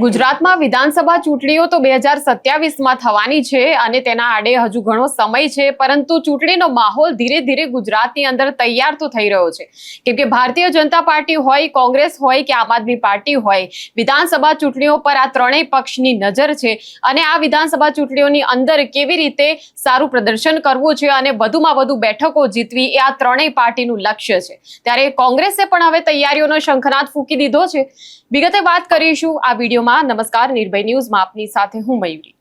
ગુજરાતમાં વિધાનસભા ચૂંટણીઓ તો 2027માં થવાની છે અને તેના આડે હજુ ઘણો સમય છે, પરંતુ ચૂંટણીનો માહોલ ધીરે ધીરે ગુજરાતની અંદર તૈયાર તો થઈ રહ્યો છે, કેમ કે ભારતીય જનતા પાર્ટી હોય, કોંગ્રેસ હોય કે આમ આદમી પાર્ટી હોય, વિધાનસભા ચૂંટણીઓ પર આ ત્રણેય પક્ષની નજર છે અને આ વિધાનસભા ચૂંટણીઓની અંદર કેવી રીતે સારું પ્રદર્શન કરવું છે અને વધુમાં વધુ બેઠકો જીતવી એ આ ત્રણેય પાર્ટીનું લક્ષ્ય છે। ત્યારે કોંગ્રેસે પણ હવે તૈયારીઓનો શંખનાદ ફૂંકી દીધો છે। વિગતે વાત કરીશું આ વિડીયોમાં। નમસ્કાર, નિર્ભય ન્યૂઝમાં આપની સાથે હું મયુરી।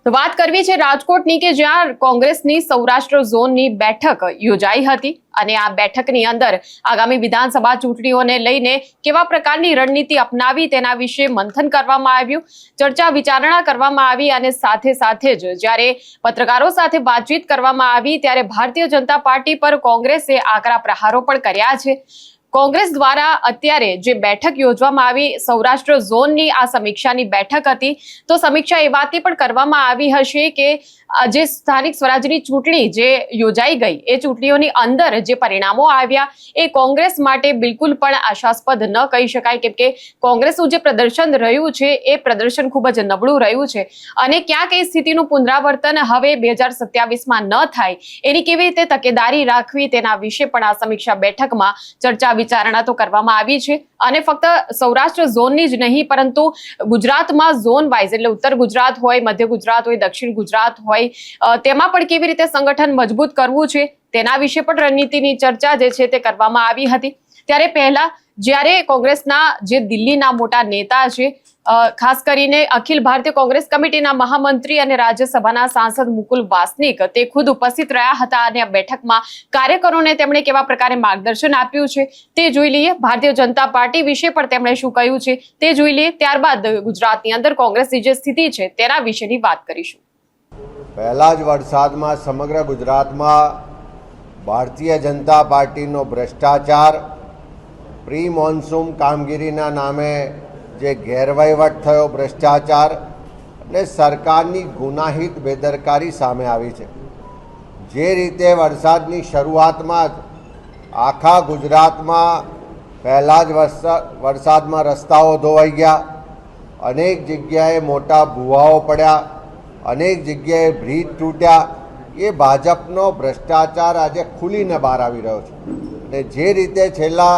તો વાત કરવી છે રાજકોટની કે જ્યાં કોંગ્રેસની સૌરાષ્ટ્ર ઝોનની બેઠક યોજાઈ હતી અને આ બેઠકની અંદર આગામી વિધાનસભા ચૂંટણીઓને લઈને કેવા પ્રકારની રણનીતિ અપનાવી તેના વિશે મંથન કરવામાં આવ્યું, ચર્ચા વિચારણા કરવામાં આવી અને સાથે સાથે જ જ્યારે પત્રકારો સાથે વાતચીત કરવામાં આવી ત્યારે ભારતીય જનતા પાર્ટી પર કોંગ્રેસે આકરા પ્રહારો પણ કર્યા છે। કોંગ્રેસ દ્વારા અત્યારે જે બેઠક યોજવામાં આવી, સૌરાષ્ટ્ર ઝોનની આ સમીક્ષાની બેઠક હતી, તો સમીક્ષા એ વાતની પણ કરવામાં આવી હશે કે જે સ્થાનિક સ્વરાજની ચૂંટણી જે યોજાઈ ગઈ એ ચૂંટણીઓની અંદર જે પરિણામો આવ્યા એ કોંગ્રેસ માટે બિલકુલ પણ આશાસ્પદ ન કહી શકાય, કેમ કે કોંગ્રેસનું જે પ્રદર્શન રહ્યું છે એ પ્રદર્શન ખૂબ જ નબળું રહ્યું છે અને ક્યાંક એ સ્થિતિનું પુનરાવર્તન હવે 2027માં ન થાય એની કેવી રીતે તકેદારી રાખવી તેના વિશે પણ આ સમીક્ષા બેઠકમાં ચર્ચા વિચારણા તો કરવામાં આવી છે અને ફક્ત સૌરાષ્ટ્ર ઝોનની જ નહીં પરંતુ ગુજરાતમાં ઝોન વાઇઝ એટલે ઉત્તર ગુજરાત હોય, મધ્ય ગુજરાત હોય, દક્ષિણ ગુજરાત હોય, તેમાં પણ કેવી રીતે સંગઠન મજબૂત કરવું છે તેના વિશે પણ રણનીતિની ચર્ચા જે છે તે કરવામાં આવી હતી। ત્યારે પહેલા જ્યારે કોંગ્રેસના જે દિલ્હીના મોટા નેતા છે, ખાસ કરીને અખિલ ભારતીય કોંગ્રેસ કમિટીના મહામંત્રી અને રાજ્યસભાના સાંસદ મુકુલ વાસનિક તે ખુદ ઉપસ્થિત રહ્યા હતા અને આ બેઠકમાં કાર્યકરોને તેમણે કેવા પ્રકારે માર્ગદર્શન આપ્યું છે તે જોઈ લઈએ। ભારતીય જનતા પાર્ટી વિશે પણ તેમણે શું કહ્યું છે તે જોઈ લઈએ, ત્યારબાદ ગુજરાતની અંદર કોંગ્રેસની જે સ્થિતિ છે તેના વિશેની વાત કરીશું। પહેલા જ વરસાદમાં સમગ્ર ગુજરાતમાં ભારતીય જનતા પાર્ટીનો ભ્રષ્ટાચાર, પ્રી મોન્સૂન કામગીરીના નામે જે ગેરવહીવટ થયો, ભ્રષ્ટાચાર અને સરકારની ગુનાહિત બેદરકારી સામે આવી છે। જે રીતે વરસાદની શરૂઆતમાં જ આખા ગુજરાતમાં પહેલા જ વરસાદમાં રસ્તાઓ ધોવાઈ ગયા, અનેક જગ્યાએ મોટા ભૂવાઓ પડ્યા, અનેક જગ્યાએ બ્રિજ તૂટ્યા, એ ભાજપનો ભ્રષ્ટાચાર આજે ખુલીને બહાર આવી રહ્યો છે। અને જે રીતે છેલ્લા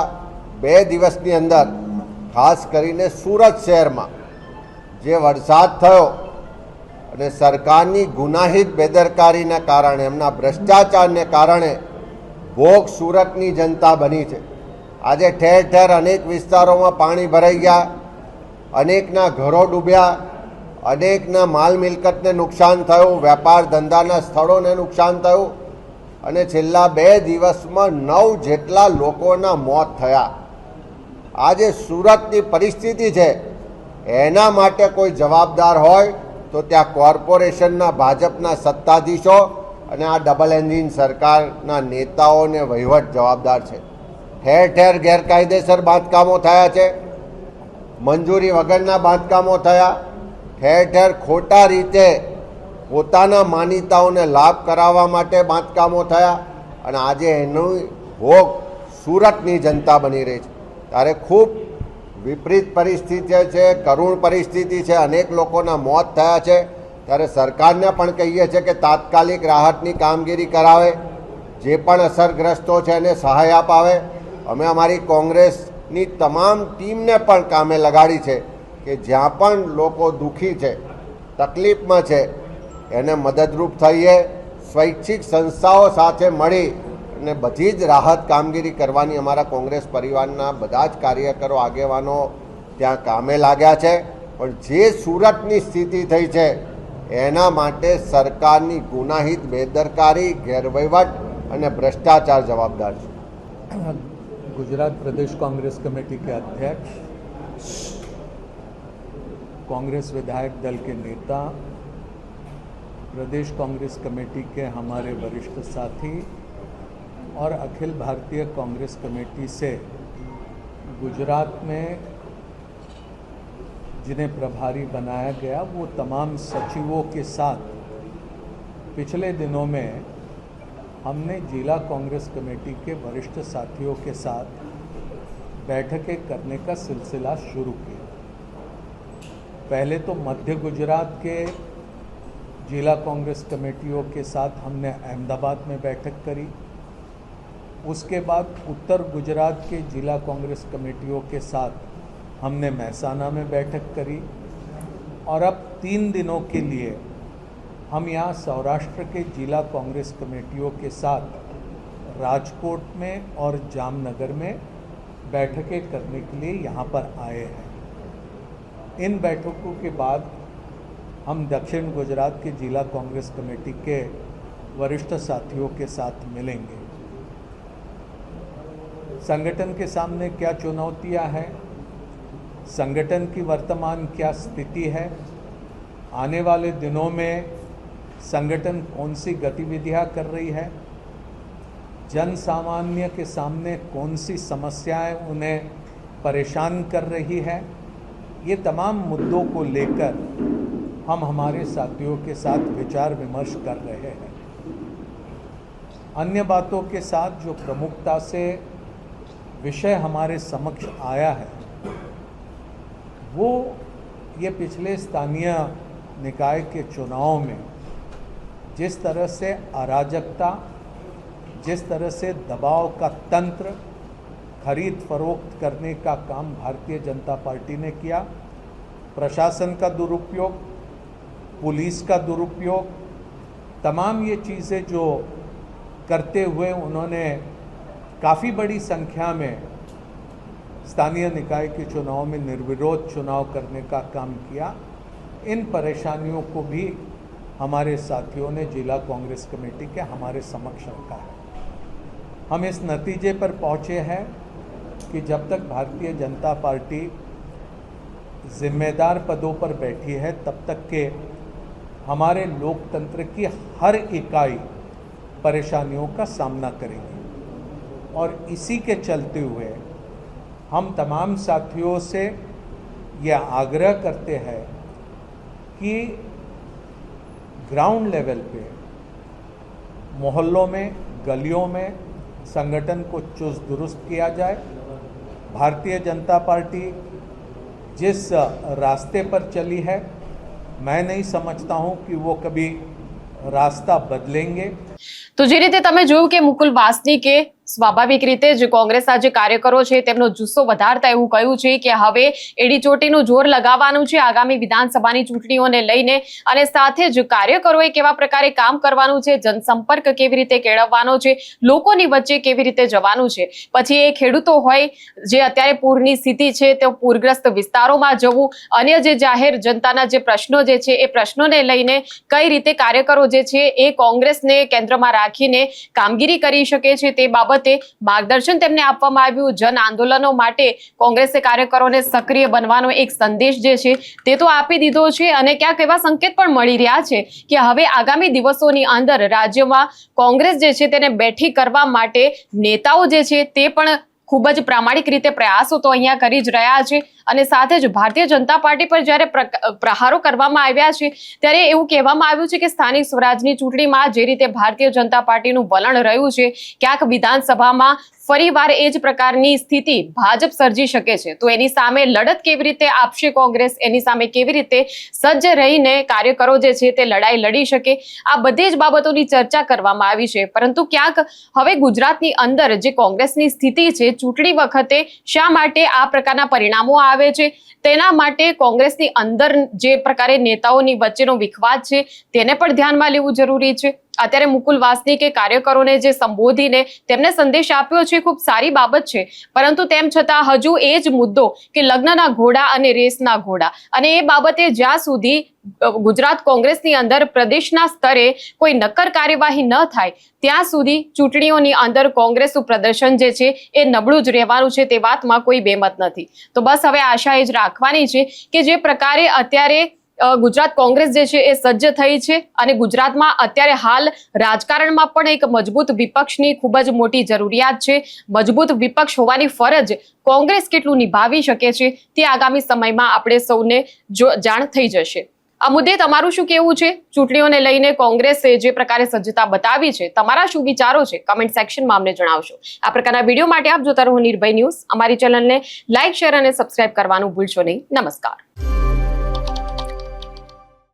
2 દિવસની અંદર ખાસ કરીને સુરત શહેરમાં જે વરસાદ થયો અને સરકારની ગુનાહિત બેદરકારીના કારણે, એમના ભ્રષ્ટાચારને કારણે ભોગ સુરતની જનતા બની છે। આજે ઠેર ઠેર અનેક વિસ્તારોમાં પાણી ભરાઈ ગયા, અનેકના ઘરો ડૂબ્યા, અનેકના માલ મિલકતને નુકસાન થયું, વેપાર ધંધાના સ્થળોને નુકસાન થયું અને છેલ્લા 2 દિવસમાં 9 જેટલા લોકોના મોત થયા। આ જે સુરતની પરિસ્થિતિ છે એના માટે કોઈ જવાબદાર હોય તો ત્યાં કોર્પોરેશનના ભાજપના સત્તાધીશો અને આ ડબલ એન્જિન સરકારના નેતાઓને વહીવટ જવાબદાર છે। ઠેર ઠેર ગેરકાયદેસર બાંધકામો થયા છે, મંજૂરી વગરના બાંધકામો થયા, ઠેર ઠેર ખોટા રીતે પોતાના માનીતાઓને લાભ કરાવવા માટે બાંધકામો થયા અને આજે એનું ભોગ સુરતની જનતા બની રહી છે। ત્યારે ખૂબ વિપરીત પરિસ્થિતિ છે, કરુણ પરિસ્થિતિ છે, અનેક લોકોના મોત થયા છે। ત્યારે સરકારને પણ કહીએ છીએ કે તાત્કાલિક રાહતની કામગીરી કરાવે, જે પણ અસરગ્રસ્તો છે એને સહાય અપાવે। અમે અમારી કોંગ્રેસની તમામ ટીમને પણ કામે લગાડી છે કે જ્યાં પણ લોકો દુઃખી છે, તકલીફમાં છે, એને મદદરૂપ થઈએ। સ્વૈચ્છિક સંસ્થાઓ સાથે મળી અને બધી જ રાહત કામગીરી કરવાની અમારા કોંગ્રેસ પરિવારના બધા જ કાર્યકરો, આગેવાનો ત્યાં કામે લાગ્યા છે। પણ જે સુરતની સ્થિતિ થઈ છે એના માટે સરકારની ગુનાહિત બેદરકારી, ગેરવહીવટ અને ભ્રષ્ટાચાર જવાબદાર છે। गुजरात प्रदेश कांग्रेस कमेटी के अध्यक्ष, कांग्रेस विधायक दल के नेता, प्रदेश कांग्रेस कमेटी के हमारे वरिष्ठ साथी और अखिल भारतीय कांग्रेस कमेटी से गुजरात में जिन्हें प्रभारी बनाया गया वो तमाम सचिवों के साथ पिछले दिनों में हमने जिला कांग्रेस कमेटी के वरिष्ठ साथियों के साथ बैठकें करने का सिलसिला शुरू किया। पहले तो मध्य गुजरात के जिला कांग्रेस कमेटियों के साथ हमने अहमदाबाद में बैठक करी। उसके बाद उत्तर गुजरात के जिला कांग्रेस कमेटियों के साथ हमने महसाना में बैठक करी और अब 3 दिनों के लिए हम यहाँ सौराष्ट्र के जिला कांग्रेस कमेटियों के साथ राजकोट में और जामनगर में बैठकें करने के लिए यहाँ पर आए हैं। इन बैठकों के बाद हम दक्षिण गुजरात के जिला कांग्रेस कमेटी के वरिष्ठ साथियों के साथ मिलेंगे। संगठन के सामने क्या चुनौतियां हैं, संगठन की वर्तमान क्या स्थिति है, आने वाले दिनों में संगठन कौन सी गतिविधियां कर रही है, जन सामान्य के सामने कौन सी समस्याएं उन्हें परेशान कर रही है, ये तमाम मुद्दों को लेकर हम हमारे साथियों के साथ विचार विमर्श कर रहे हैं। अन्य बातों के साथ जो प्रमुखता से विषय हमारे समक्ष आया है वो ये पिछले स्थानीय निकाय के चुनाव में जिस तरह से अराजकता, जिस तरह से दबाव का तंत्र, खरीद फरोख्त करने का काम भारतीय जनता पार्टी ने किया, प्रशासन का दुरुपयोग, पुलिस का दुरुपयोग, तमाम ये चीज़ें जो करते हुए उन्होंने काफ़ी बड़ी संख्या में स्थानीय निकाय के चुनाव में निर्विरोध चुनाव करने का काम किया, इन परेशानियों को भी हमारे साथियों ने जिला कांग्रेस कमेटी के हमारे समक्ष रखा है। हम इस नतीजे पर पहुँचे हैं कि जब तक भारतीय जनता पार्टी जिम्मेदार पदों पर बैठी है तब तक के हमारे लोकतंत्र की हर इकाई परेशानियों का सामना करेगी और इसी के चलते हुए हम तमाम साथियों से यह आग्रह करते हैं कि ग्राउंड लेवल पे, मोहल्लों में, गलियों में संगठन को चुस्त दुरुस्त किया जाए। भारतीय जनता पार्टी जिस रास्ते पर चली है मैं नहीं समझता हूं कि वो कभी रास्ता बदलेंगे। તો જે રીતે તમે જોયું કે મુકુલ વાસનિકે સ્વાભાવિક રીતે જ કોંગ્રેસના જે કાર્યકરો છે તેમનો જુસ્સો વધારતા એવું કહ્યું છે કે હવે એડીચોટીનું જોર લગાવવાનું છે આગામી વિધાનસભાની ચૂંટણીઓને લઈને અને સાથે જ કાર્યકરોએ કેવા પ્રકારે કામ કરવાનું છે, જનસંપર્ક કેવી રીતે કેળવવાનો છે, લોકોની વચ્ચે કેવી રીતે જવાનું છે, પછી એ ખેડૂતો હોય જે અત્યારે પૂરની સ્થિતિ છે તે પૂરગ્રસ્ત વિસ્તારોમાં જવું, અન્ય જે જાહેર જનતાના જે પ્રશ્નો જે છે એ પ્રશ્નોને લઈને કઈ રીતે કાર્યકરો જે છે એ કોંગ્રેસને કેન્દ્રમાં રાખીને કામગીરી કરી શકે છે તે બાબતે માર્ગદર્શન તેમને આપવામાં આવ્યું। જન આંદોલનો માટે કોંગ્રેસે કાર્યકરોને સક્રિય બનવાનો એક સંદેશ જે છે તે તો આપી દીધો છે અને ક્યાંક એવા સંકેત પણ મળી રહ્યા છે કે હવે આગામી દિવસોની અંદર રાજ્યમાં કોંગ્રેસ જે છે તેને બેઠી કરવા માટે નેતાઓ જે છે તે પણ ખૂબ જ પ્રામાણિક રીતે પ્રયાસો તો અહીંયા કરી જ રહ્યા છે અને સાથે જ ભારતીય જનતા પાર્ટી પર જ્યારે પ્રહારો કરવામાં આવ્યા છે ત્યારે એવું કહેવામાં આવ્યું છે કે સ્થાનિક સ્વરાજની ચૂંટણીમાં જે રીતે ભારતીય જનતા પાર્ટીનું વલણ રહ્યું છે ક્યાંક વિધાનસભામાં ફરીવાર એ જ પ્રકારની સ્થિતિ ભાજપ સર્જી શકે છે, તો એની સામે લડત કેવી રીતે આપશે કોંગ્રેસ, એની સામે કેવી રીતે સજ્જ રહીને કાર્યકરો જે છે તે લડાઈ લડી શકે, આ બધી જ બાબતોની ચર્ચા કરવામાં આવી છે। પરંતુ ક્યાંક હવે ગુજરાતની અંદર જે કોંગ્રેસની સ્થિતિ છે ચૂંટણી વખતે શા માટે આ પ્રકારના પરિણામો આવે છે તેના માટે કોંગ્રેસની અંદર જે પ્રકારે નેતાઓની વચ્ચેનો વિખવાદ છે તેને પણ ધ્યાનમાં લેવું જરૂરી છે। અત્યારે મુકુલ વાસનિકે કાર્યકરોને જે સંબોધીને તેમને સંદેશ આપ્યો છે ખૂબ સારી બાબત છે, પરંતુ તેમ છતાં હજુ એ જ મુદ્દો કે લગ્નના ઘોડા અને રેસના ઘોડા, અને એ બાબતે જ્યાં સુધી ગુજરાત કોંગ્રેસની અંદર પ્રદેશના સ્તરે કોઈ નક્કર કાર્યવાહી ન થાય ત્યાં સુધી ચૂંટણીઓની અંદર કોંગ્રેસનું પ્રદર્શન જે છે એ નબળું જ રહેવાનું છે, તે વાતમાં કોઈ બેમત નથી। તો બસ હવે આશા એ જ રાખવાની છે કે જે પ્રકારે અત્યારે ગુજરાત કોંગ્રેસ જે છે એ સજ્જ થઈ છે અને ગુજરાતમાં અત્યારે હાલ રાજકારણમાં પણ એક મજબૂત વિપક્ષની ખૂબ જ મોટી જરૂરિયાત છે। મજબૂત વિપક્ષ હોવાની ફરજ કોંગ્રેસ કેટલું નિભાવી શકે છે તે આગામી સમયમાં આપણે સૌને જાણ થઈ જશે। આ મુદ્દે તમારું શું કહેવું છે? ચૂંટણીઓને લઈને કોંગ્રેસે જે પ્રકારે સજ્જતા બતાવી છે, તમારા શું વિચારો છે? કમેન્ટ સેક્શનમાં અમને જણાવશો. આ પ્રકારના વિડીયો માટે આપ જોતા રહો નિર્ભય ન્યૂઝ. અમારી ચેનલને લાઇક, શેર અને સબસ્ક્રાઇબ કરવાનું ભૂલશો નહીં. નમસ્કાર.